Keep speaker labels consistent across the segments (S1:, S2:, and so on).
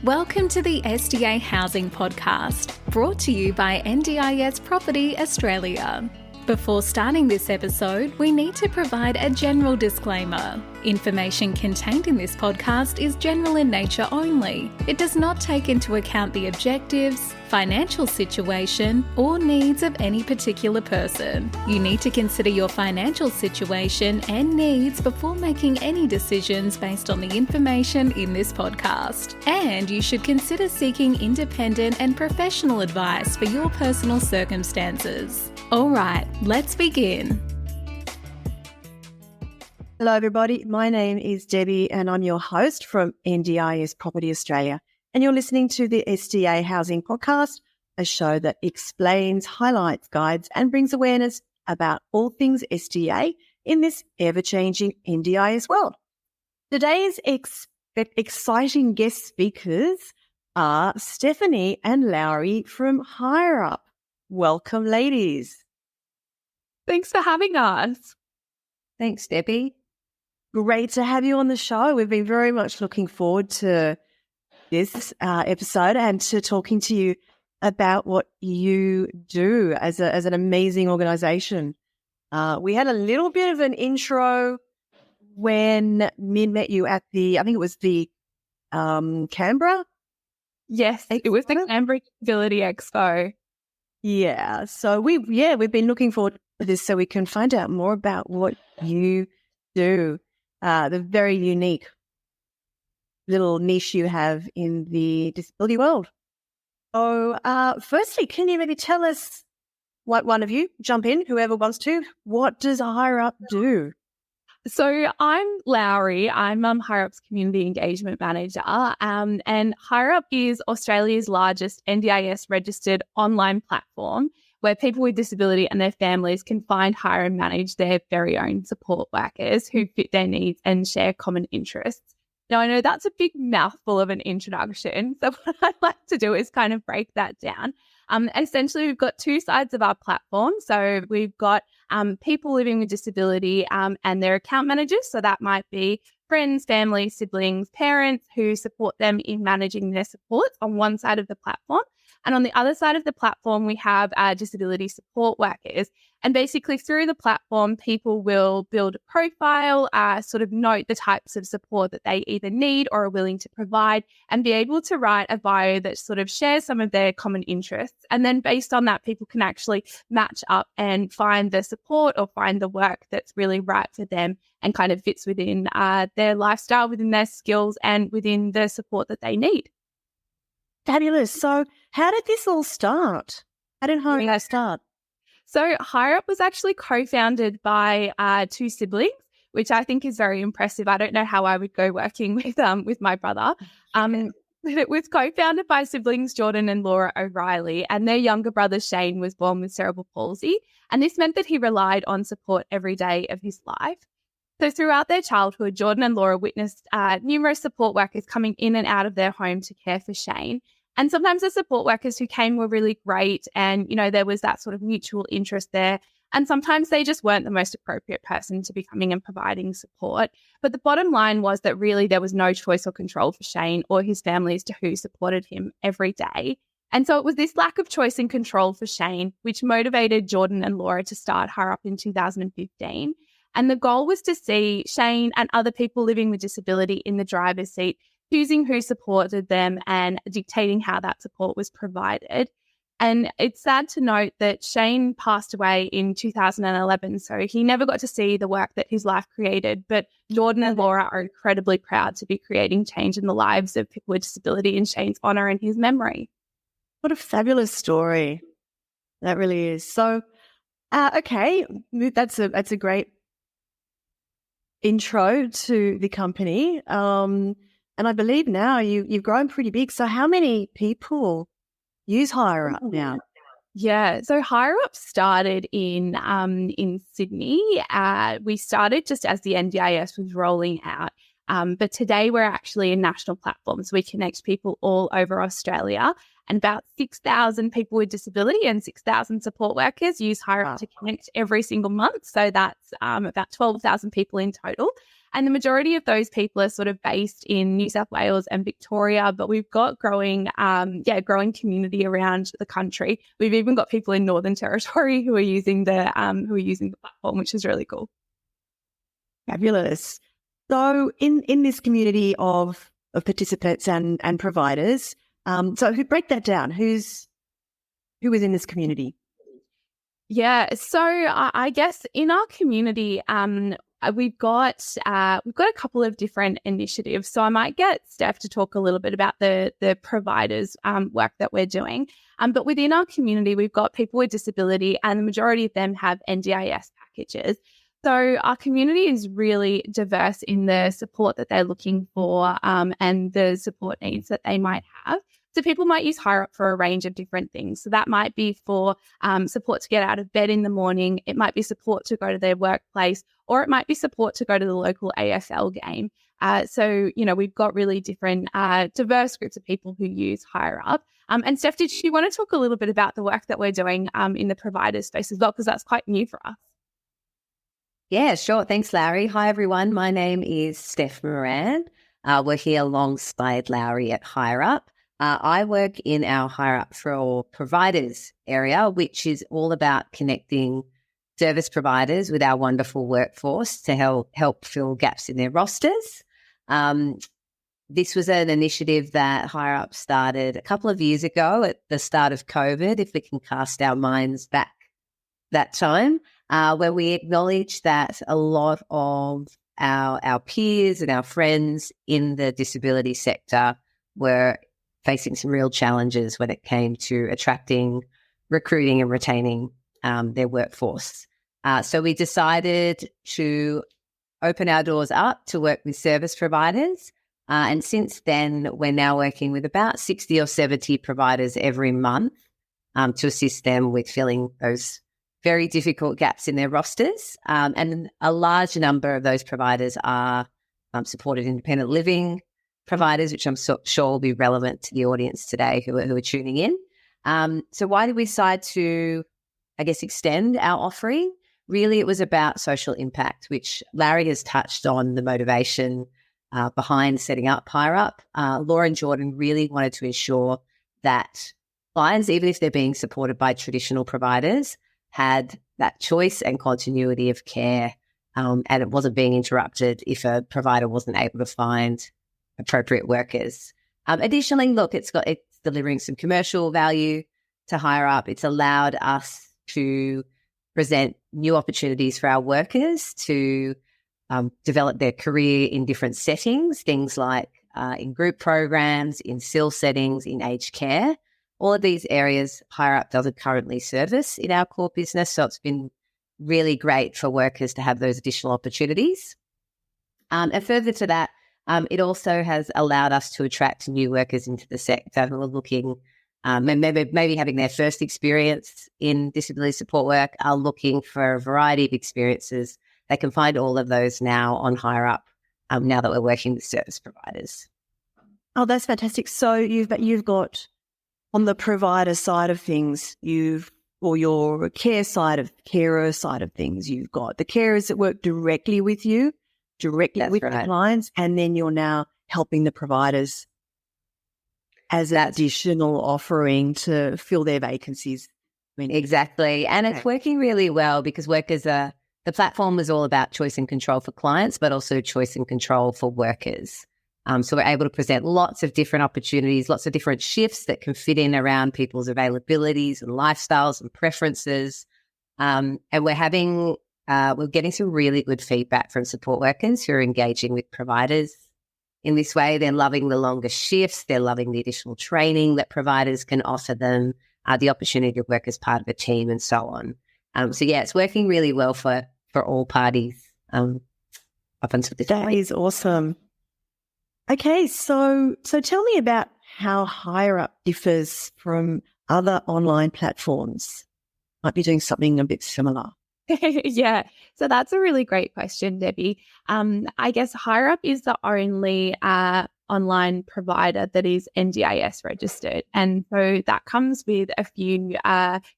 S1: Welcome to the SDA Housing Podcast, brought to you by NDIS Property Australia. Before starting this episode, we need to provide a general disclaimer. Information contained in this podcast is general in nature only. It does not take into account the objectives, financial situation, or needs of any particular person. You need to consider your financial situation and needs before making any decisions based on the information in this podcast. And you should consider seeking independent and professional advice for your personal circumstances. All right, let's begin.
S2: Hello, everybody. My name is Debbie and I'm your host from NDIS Property Australia. And you're listening to the SDA Housing Podcast, a show that explains, highlights, guides, and brings awareness about all things SDA in this ever-changing NDIS world. Today's exciting guest speakers are Stephanie and Lowri from Hireup. Welcome, ladies.
S3: Thanks for having us.
S4: Thanks, Debbie.
S2: Great to have you on the show. We've been very much looking forward to this episode and to talking to you about what you do as an amazing organisation. We had a little bit of an intro when Min met you at I think it was the Canberra?
S3: Yes, it was the Canberra Disability Expo.
S2: Yeah, so we've been looking forward to this so we can find out more about what you do. The very unique little niche you have in the disability world. So, firstly, can you maybe tell us, what one of you, jump in, whoever wants to, what does Hireup do?
S3: So I'm Lowri. I'm Hireup's Community Engagement Manager. And Hireup is Australia's largest NDIS registered online platform where people with disability and their families can find, hire and manage their very own support workers who fit their needs and share common interests. Now, I know that's a big mouthful of an introduction. So what I'd like to do is kind of break that down. Essentially, we've got two sides of our platform. So we've got people living with disability and their account managers. So that might be friends, family, siblings, parents who support them in managing their supports on one side of the platform. And on the other side of the platform, we have disability support workers. And basically through the platform, people will build a profile, sort of note the types of support that they either need or are willing to provide, and be able to write a bio that sort of shares some of their common interests. And then based on that, people can actually match up and find the support or find the work that's really right for them and kind of fits within their lifestyle, within their skills, and within the support that they need.
S2: Fabulous. So how did this all start? How did Hireup start?
S3: So Hireup was actually co-founded by two siblings, which I think is very impressive. I don't know how I would go working with my brother. It was co-founded by siblings Jordan and Laura O'Reilly, and their younger brother Shane was born with cerebral palsy, and this meant that he relied on support every day of his life. So throughout their childhood, Jordan and Laura witnessed numerous support workers coming in and out of their home to care for Shane. And sometimes the support workers who came were really great and, you know, there was that sort of mutual interest there. And sometimes they just weren't the most appropriate person to be coming and providing support. But the bottom line was that really there was no choice or control for Shane or his family as to who supported him every day. And so it was this lack of choice and control for Shane, which motivated Jordan and Laura to start Hireup in 2015. And the goal was to see Shane and other people living with disability in the driver's seat, choosing who supported them and dictating how that support was provided. And it's sad to note that Shane passed away in 2011, so he never got to see the work that his life created. But Jordan and Laura are incredibly proud to be creating change in the lives of people with disability in Shane's honour and his memory.
S2: What a fabulous story. That really is. So, okay, that's a great intro to the company. And I believe now you've grown pretty big. So how many people use Hireup now?
S3: Yeah, so Hireup started in Sydney. We started just as the NDIS was rolling out. But today we're actually a national platform. So we connect people all over Australia. And about 6,000 people with disability and 6,000 support workers use Hireup to connect every single month. So that's about 12,000 people in total. And the majority of those people are sort of based in New South Wales and Victoria, but we've got growing community around the country. We've even got people in Northern Territory who are using the platform, which is really cool.
S2: Fabulous. So in this community of participants and providers, so who break that down? Who is in this community?
S3: Yeah, so I guess in our community, we've got a couple of different initiatives. So I might get Steph to talk a little bit about the providers work that we're doing. But within our community, we've got people with disability, and the majority of them have NDIS packages. So our community is really diverse in the support that they're looking for and the support needs that they might have. So people might use Hireup for a range of different things. So that might be for support to get out of bed in the morning. It might be support to go to their workplace, or it might be support to go to the local AFL game. So, we've got really different diverse groups of people who use Hireup. And Steph, did you want to talk a little bit about the work that we're doing in the provider space as well? Because that's quite new for us.
S4: Yeah, sure. Thanks, Lowri. Hi, everyone. My name is Steph Moran. We're here alongside Lowri at Hireup. I work in our Hireup for Providers area, which is all about connecting service providers with our wonderful workforce to help fill gaps in their rosters. This was an initiative that Hireup started a couple of years ago at the start of COVID, if we can cast our minds back that time, where we acknowledged that a lot of our peers and our friends in the disability sector were facing some real challenges when it came to attracting, recruiting and retaining their workforce. So we decided to open our doors up to work with service providers. And since then, we're now working with about 60 or 70 providers every month to assist them with filling those very difficult gaps in their rosters. And a large number of those providers are supported independent living providers, which I'm sure will be relevant to the audience today who are tuning in. So why did we decide to, extend our offering? Really, it was about social impact, which Larry has touched on the motivation behind setting up Hireup. Laura and Jordan really wanted to ensure that clients, even if they're being supported by traditional providers, had that choice and continuity of care, and it wasn't being interrupted if a provider wasn't able to find appropriate workers. Additionally, look, it's delivering some commercial value to Hireup. It's allowed us to present new opportunities for our workers to develop their career in different settings, things like in group programs, in SIL settings, in aged care. All of these areas Hireup doesn't currently service in our core business, so it's been really great for workers to have those additional opportunities. And further to that, it also has allowed us to attract new workers into the sector who are looking, maybe having their first experience in disability support work, are looking for a variety of experiences. They can find all of those now on Hireup, now that we're working with service providers.
S2: Oh, that's fantastic. So you've got on the provider side of things, or your carer side of things, you've got the carers that work directly with you, with the clients, and then you're now helping the providers as an additional offering to fill their vacancies.
S4: Exactly. And it's working really well because the platform is all about choice and control for clients, but also choice and control for workers. So we're able to present lots of different opportunities, lots of different shifts that can fit in around people's availabilities and lifestyles and preferences. And we're getting some really good feedback from support workers who are engaging with providers in this way. They're loving the longer shifts. They're loving the additional training that providers can offer them, the opportunity to work as part of a team and so on. So it's working really well for all parties up until this point.
S2: That is awesome. Okay, so tell me about how Hireup differs from other online platforms. Might be doing something a bit similar.
S3: Yeah, so that's a really great question, Debbie. I guess Hireup is the only online provider that is NDIS registered. And so that comes with a few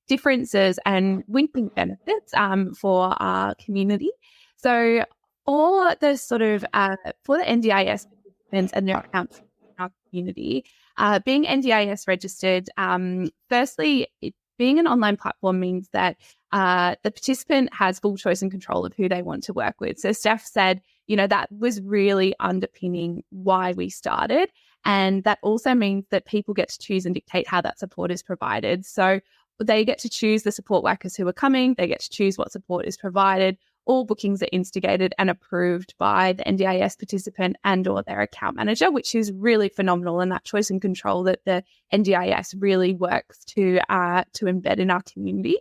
S3: differences and winning benefits for our community. So For the sort of for the NDIS participants and their accounts in our community, being NDIS registered, firstly, being an online platform means that the participant has full choice and control of who they want to work with. So Steph said, that was really underpinning why we started. And that also means that people get to choose and dictate how that support is provided. So they get to choose the support workers who are coming. They get to choose what support is provided. All bookings are instigated and approved by the NDIS participant and or their account manager, which is really phenomenal. And that choice and control that the NDIS really works to embed in our community.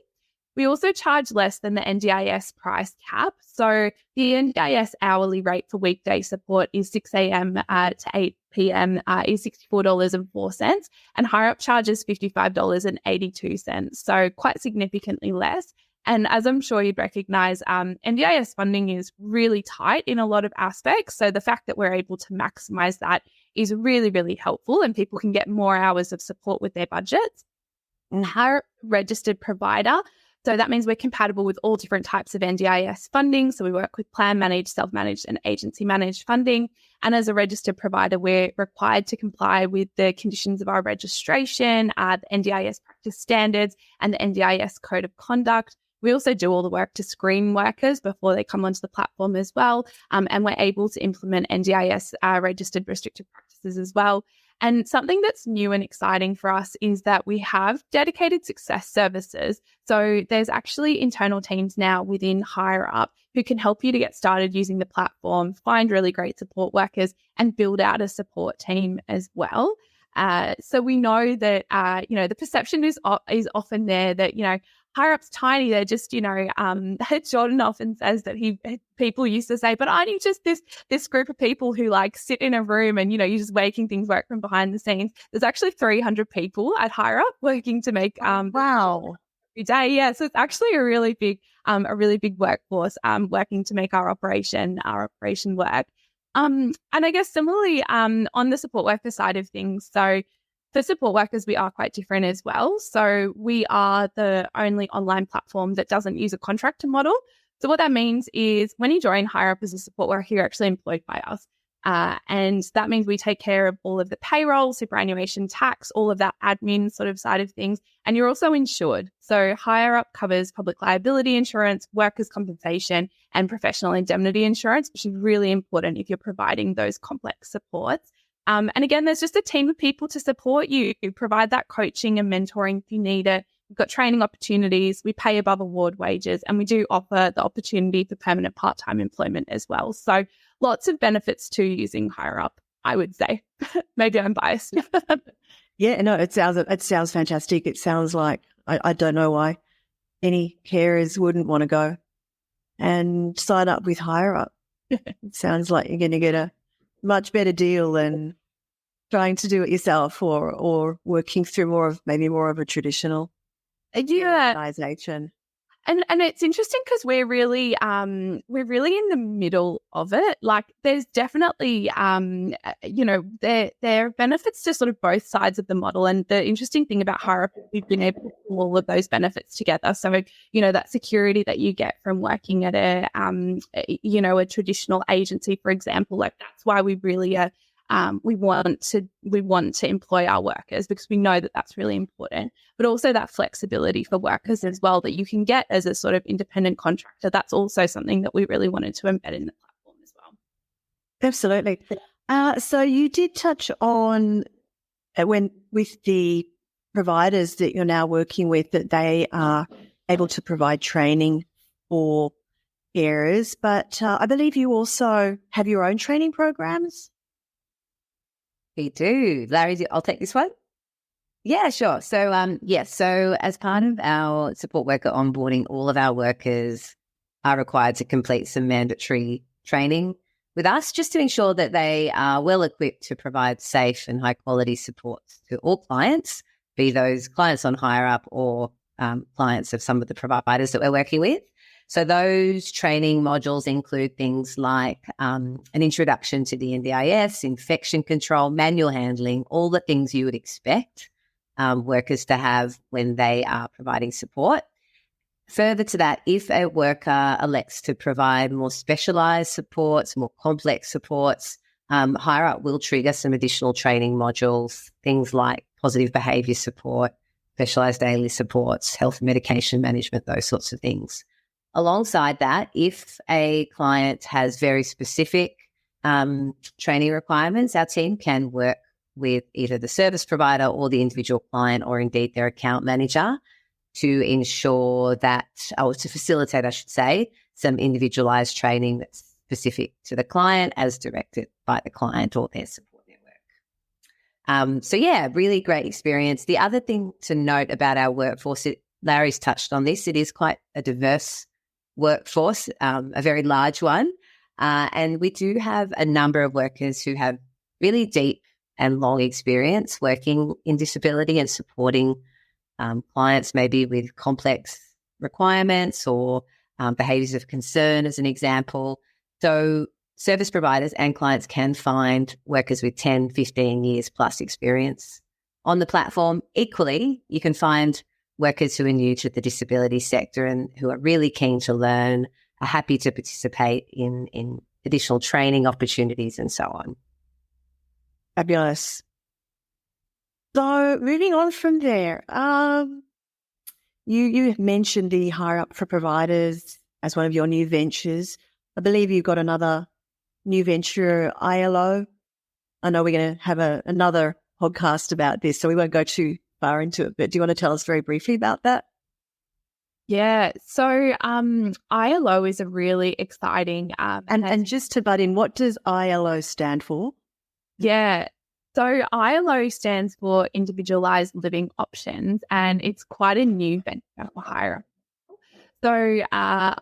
S3: We also charge less than the NDIS price cap. So the NDIS hourly rate for weekday support is 6 a.m. To 8 p.m. Is $64.04, and Hireup charges $55.82. So quite significantly less. And as I'm sure you'd recognise, NDIS funding is really tight in a lot of aspects. So the fact that we're able to maximise that is really, really helpful, and people can get more hours of support with their budgets. And Hireup registered provider. So that means we're compatible with all different types of NDIS funding. So we work with plan managed, self-managed and agency managed funding. And as a registered provider, we're required to comply with the conditions of our registration, the NDIS practice standards and the NDIS code of conduct. We also do all the work to screen workers before they come onto the platform as well. And we're able to implement NDIS registered restrictive practices as well. And something that's new and exciting for us is that we have dedicated success services. So there's actually internal teams now within Hireup who can help you to get started using the platform, find really great support workers and build out a support team as well. So we know that, the perception is often there that, Hireup's tiny. They're just, Jordan often says that people used to say, but I need just this group of people who like sit in a room and, you're just making things work from behind the scenes. There's actually 300 people at Hireup working to make
S2: wow
S3: every day. Yeah. So it's actually a really big workforce working to make our operation work. And I guess similarly on the support worker side of things, so for support workers, we are quite different as well. So we are the only online platform that doesn't use a contractor model. So what that means is when you join Hireup as a support worker, you're actually employed by us. And that means we take care of all of the payroll, superannuation tax, all of that admin sort of side of things. And you're also insured. So Hireup covers public liability insurance, workers' compensation, and professional indemnity insurance, which is really important if you're providing those complex supports. And again, there's just a team of people to support you, who provide that coaching and mentoring if you need it. We've got training opportunities. We pay above award wages, and we do offer the opportunity for permanent part-time employment as well. So lots of benefits to using Hireup, I would say. Maybe I'm biased.
S2: Yeah, no, it sounds fantastic. It sounds like I don't know why any carers wouldn't want to go and sign up with Hireup. It sounds like you're going to get a much better deal than trying to do it yourself or working through more of a traditional organisation.
S3: And it's interesting because we're really in the middle of it. Like there's definitely there are benefits to sort of both sides of the model. And the interesting thing about Hireup is we've been able to pull all of those benefits together. So that security that you get from working at a traditional agency, for example, like that's why we really we want to employ our workers, because we know that that's really important, but also that flexibility for workers as well that you can get as a sort of independent contractor. That's also something that we really wanted to embed in the platform as well.
S2: Absolutely. So you did touch on when with the providers that you're now working with that they are able to provide training for carers, but I believe you also have your own training programs.
S4: We do. Larry, I'll take this one. Yeah, sure. So, so as part of our support worker onboarding, all of our workers are required to complete some mandatory training with us just to ensure that they are well equipped to provide safe and high quality support to all clients, be those clients on Hireup or clients of some of the providers that we're working with. So those training modules include things like an introduction to the NDIS, infection control, manual handling, all the things you would expect workers to have when they are providing support. Further to that, if a worker elects to provide more specialised supports, more complex supports, Hireup will trigger some additional training modules, things like positive behaviour support, specialised daily supports, health and medication management, those sorts of things. Alongside that, if a client has very specific training requirements, our team can work with either the service provider or the individual client, or indeed their account manager, to ensure that, or to facilitate, I should say, some individualised training that's specific to the client as directed by the client or their support network. So, yeah, really great experience. The other thing to note about our workforce, Larry's touched on this, it is quite a diverse workforce, a very large one. And we do have a number of workers who have really deep and long experience working in disability and supporting clients maybe with complex requirements or behaviours of concern, as an example. So service providers and clients can find workers with 10, 15 years plus experience on the platform. Equally, you can find workers who are new to the disability sector and who are really keen to learn, are happy to participate in additional training opportunities and so on.
S2: Fabulous. So moving on from there, you mentioned the Hireup for Providers as one of your new ventures. I believe you've got another new venture, ILO. I know we're going to have another podcast about this, so we won't go too far into it, but do you want to tell us very briefly about that?
S3: Yeah, so ILO is a really exciting
S2: and just to butt in, what does ILO stand for?
S3: Yeah, so ILO stands for Individualised Living Options, and it's quite a new venture for Hireup. So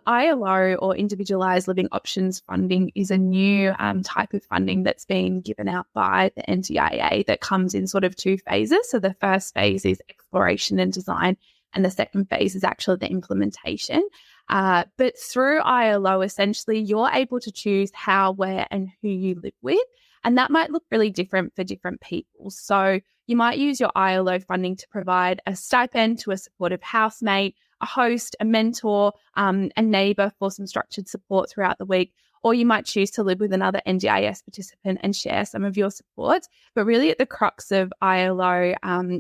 S3: ILO, or Individualised Living Options funding, is a new type of funding that's been given out by the NDIA that comes in sort of two phases. So the first phase is exploration and design, and the second phase is actually the implementation. But through ILO, essentially, you're able to choose how, where, and who you live with. And that might look really different for different people. So you might use your ILO funding to provide a stipend to a supportive housemate, a host, a mentor, a neighbour for some structured support throughout the week. Or you might choose to live with another NDIS participant and share some of your support. But really at the crux of ILO,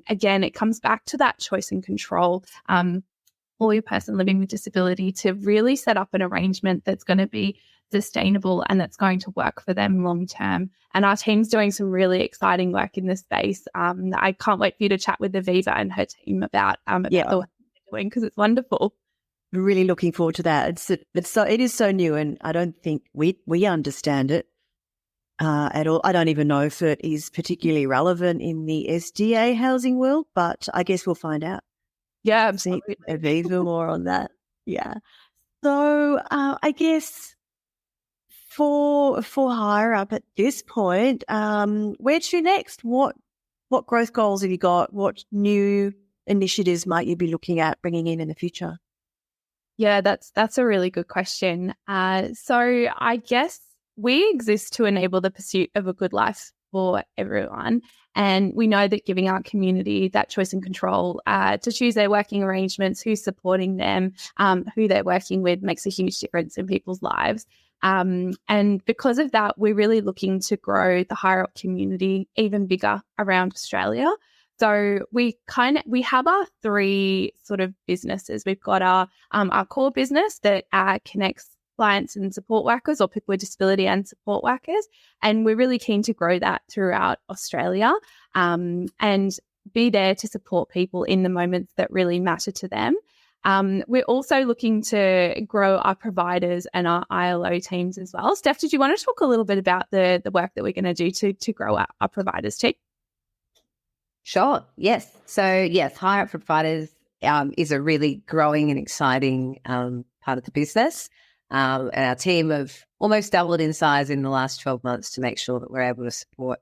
S3: again, it comes back to that choice and control for your person living with disability to really set up an arrangement that's going to be sustainable and that's going to work for them long term. And our team's doing some really exciting work in this space. I can't wait for you to chat with Aviva and her team about the work they're doing, because it's wonderful.
S2: Really looking forward to that. It is so new, and I don't think we understand it at all. I don't even know if it is particularly relevant in the SDA housing world, but I guess we'll find out.
S3: Yeah, absolutely.
S2: Aviva more on that. Yeah. So I guess for Hireup at this point, where to next? What growth goals have you got? What new initiatives might you be looking at bringing in the future?
S3: Yeah, that's a really good question. So I guess we exist to enable the pursuit of a good life for everyone. And we know that giving our community that choice and control to choose their working arrangements, who's supporting them, who they're working with, makes a huge difference in people's lives. And because of that, we're really looking to grow the Hireup community even bigger around Australia. So we have our three sort of businesses. We've got our core business that connects clients and support workers, or people with disability and support workers, and we're really keen to grow that throughout Australia and be there to support people in the moments that really matter to them. We're also looking to grow our providers and our ILO teams as well. Steph, did you want to talk a little bit about the work that we're going to do to grow our providers team?
S4: Sure. Yes. So, yes, Hireup for Providers is a really growing and exciting part of the business. And our team have almost doubled in size in the last 12 months to make sure that we're able to support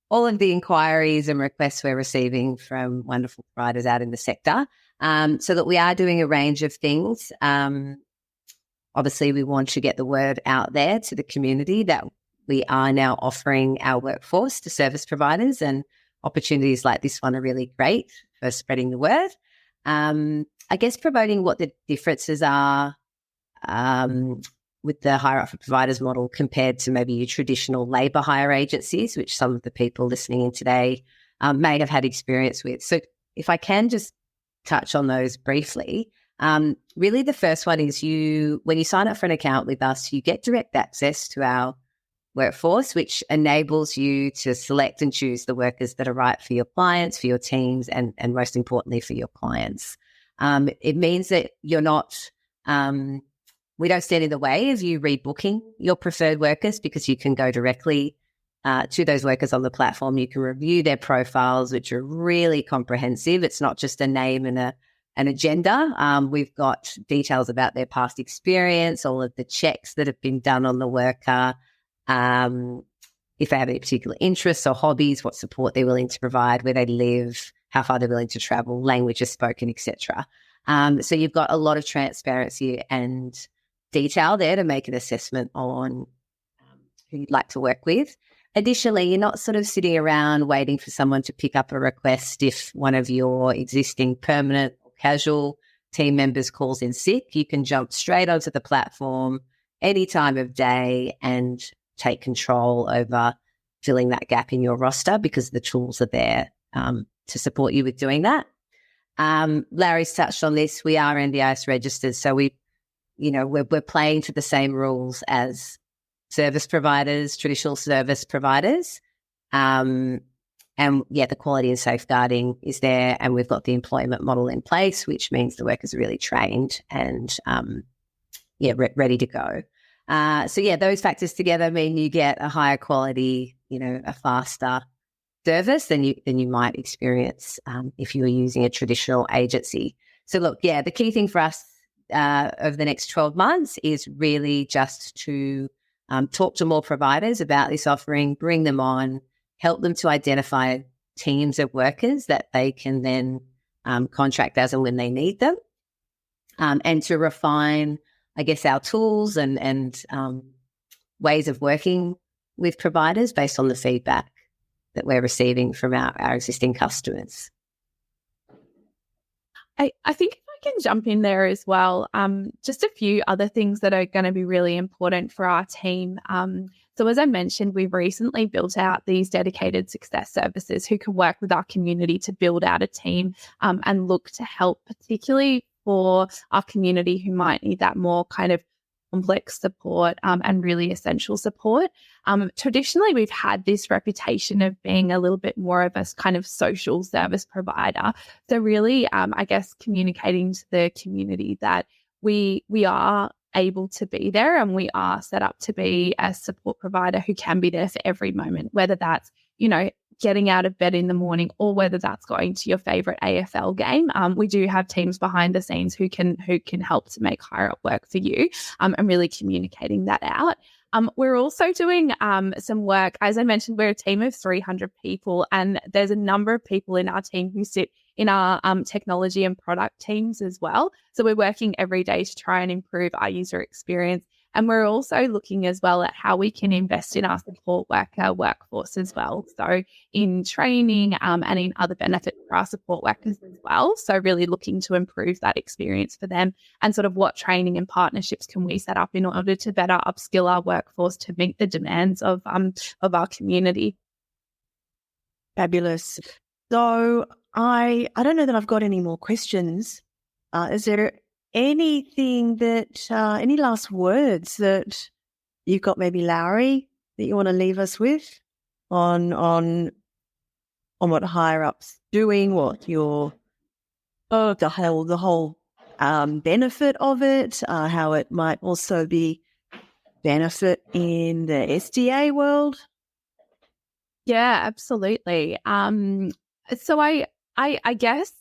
S4: all of the inquiries and requests we're receiving from wonderful providers out in the sector. So that we are doing a range of things. Obviously, we want to get the word out there to the community that we are now offering our workforce to service providers, and opportunities like this one are really great for spreading the word. I guess promoting what the differences are with the Hireup for Providers model compared to maybe your traditional labour hire agencies, which some of the people listening in today may have had experience with. So if I can just touch on those briefly, really the first one is when you sign up for an account with us, you get direct access to our workforce, which enables you to select and choose the workers that are right for your clients, for your teams, and most importantly, for your clients. It means that you're not, we don't stand in the way of you rebooking your preferred workers, because you can go directly to those workers on the platform. You can review their profiles, which are really comprehensive. It's not just a name and an agenda. We've got details about their past experience, all of the checks that have been done on the worker, if they have any particular interests or hobbies, what support they're willing to provide, where they live, how far they're willing to travel, languages spoken, etc. So you've got a lot of transparency and detail there to make an assessment on who you'd like to work with. Additionally, you're not sort of sitting around waiting for someone to pick up a request if one of your existing permanent or casual team members calls in sick. You can jump straight onto the platform any time of day and take control over filling that gap in your roster, because the tools are there to support you with doing that. Larry's touched on this. We are NDIS registered, so we're playing to the same rules as service providers, traditional service providers. The quality and safeguarding is there, and we've got the employment model in place, which means the workers are really trained and ready to go. Those factors together mean you get a higher quality, a faster service than you might experience if you were using a traditional agency. So look, the key thing for us over the next 12 months is really just to talk to more providers about this offering, bring them on, help them to identify teams of workers that they can then contract as and when they need them, and to refine, I guess, our tools and ways of working with providers based on the feedback that we're receiving from our existing customers.
S3: I think if I can jump in there as well, just a few other things that are going to be really important for our team. So as I mentioned, we've recently built out these dedicated success services who can work with our community to build out a team and look to help, particularly for our community who might need that more kind of complex support and really essential support. Traditionally, we've had this reputation of being a little bit more of a kind of social service provider. So really, I guess, communicating to the community that we are able to be there and we are set up to be a support provider who can be there for every moment, whether that's, getting out of bed in the morning or whether that's going to your favorite AFL game. We do have teams behind the scenes who can help to make Hireup work for you and really communicating that out. We're also doing some work. As I mentioned, we're a team of 300 people, and there's a number of people in our team who sit in our technology and product teams as well. So we're working every day to try and improve our user experience. And we're also looking as well at how we can invest in our support worker workforce as well. So in training and in other benefits for our support workers as well. So really looking to improve that experience for them, and sort of what training and partnerships can we set up in order to better upskill our workforce to meet the demands of our community.
S2: Fabulous. So I don't know that I've got any more questions. Is there anything that, any last words that you've got, maybe Lowri, that you want to leave us with on what Hireup's doing, what your the whole benefit of it, how it might also be benefit in the SDA world?
S3: Yeah, absolutely. So I guess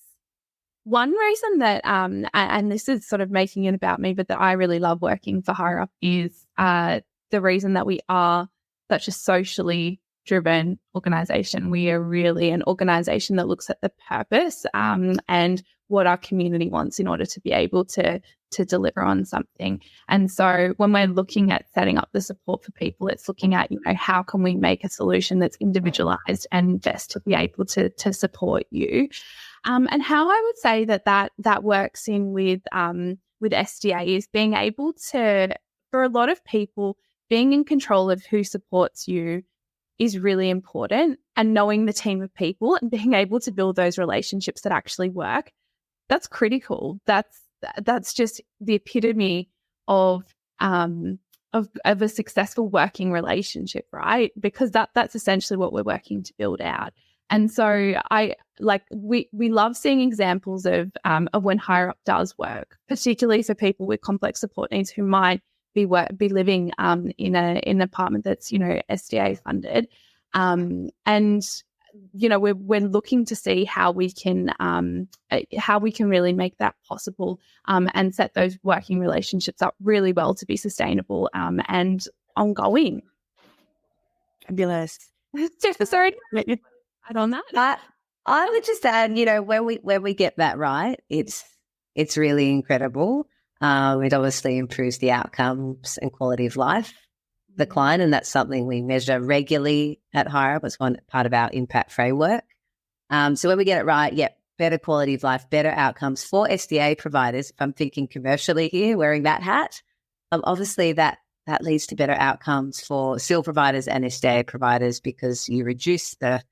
S3: one reason that, and this is sort of making it about me, but that I really love working for Hireup is the reason that we are such a socially driven organisation. We are really an organisation that looks at the purpose and what our community wants in order to be able to deliver on something. And so when we're looking at setting up the support for people, it's looking at, how can we make a solution that's individualized and best to be able to support you. And how I would say that works in with SDA is being able to, for a lot of people, being in control of who supports you is really important, and knowing the team of people and being able to build those relationships that actually work, that's critical. That's just the epitome of a successful working relationship, right? Because that's essentially what we're working to build out. And so we love seeing examples of when Hireup does work, particularly for people with complex support needs who might be living in an apartment that's SDA funded, and we're looking to see how we can really make that possible, and set those working relationships up really well to be sustainable and ongoing.
S2: Fabulous.
S3: Steph, sorry, add on that.
S4: I would just add, when we get that right, it's really incredible. It obviously improves the outcomes and quality of life of the client, and that's something we measure regularly at Hireup. It's one part of our impact framework. So when we get it right, better quality of life, better outcomes for SDA providers. If I'm thinking commercially here, wearing that hat, obviously that leads to better outcomes for SIL providers and SDA providers, because you reduce the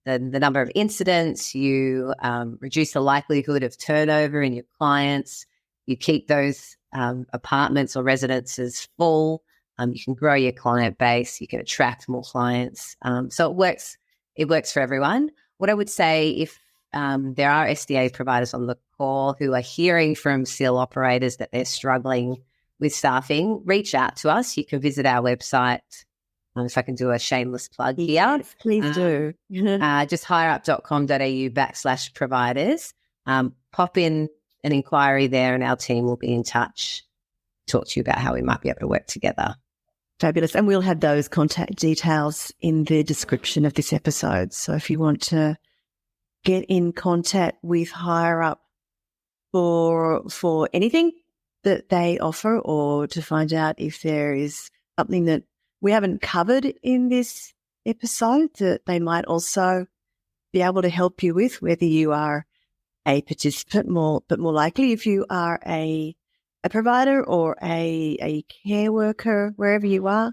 S4: number of incidents, you reduce the likelihood of turnover in your clients. You keep those apartments or residences full. You can grow your client base. You can attract more clients. So it works. It works for everyone. What I would say, if there are SDA providers on the call who are hearing from SIL operators that they're struggling with staffing, reach out to us. You can visit our website. If I can do a shameless plug here.
S2: Yes, please do.
S4: Just hireup.com.au/providers. Pop in an inquiry there, and our team will be in touch, talk to you about how we might be able to work together.
S2: Fabulous. And we'll have those contact details in the description of this episode. So if you want to get in contact with Hireup for anything that they offer, or to find out if there is something that we haven't covered in this episode that they might also be able to help you with, whether you are a participant, but more likely if you are a provider or a care worker, wherever you are,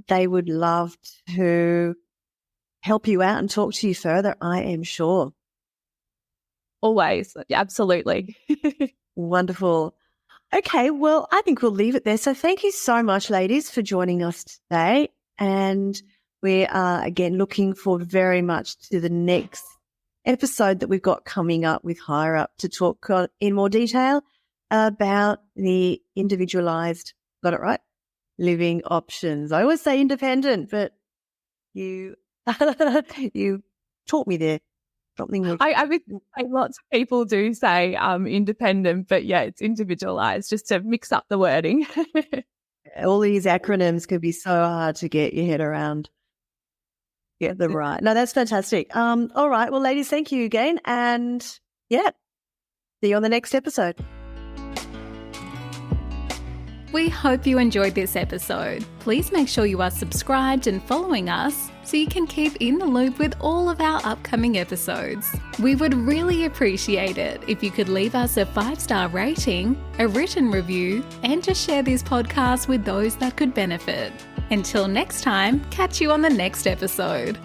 S2: they would love to help you out and talk to you further, I am sure.
S3: Always. Absolutely.
S2: Wonderful. Okay, well, I think we'll leave it there. So thank you so much, ladies, for joining us today. And we are, again, looking forward very much to the next episode that we've got coming up with Hireup to talk in more detail about the individualized, got it right, living options. I always say independent, but you taught me there. Something
S3: I would say lots of people do say independent, but it's individualized, just to mix up the wording.
S2: All these acronyms can be so hard to get your head around. Get them right. No, that's fantastic. All right. Well, ladies, thank you again. And see you on the next episode.
S1: We hope you enjoyed this episode. Please make sure you are subscribed and following us so you can keep in the loop with all of our upcoming episodes. We would really appreciate it if you could leave us a 5-star rating, a written review, and to share this podcast with those that could benefit. Until next time, catch you on the next episode.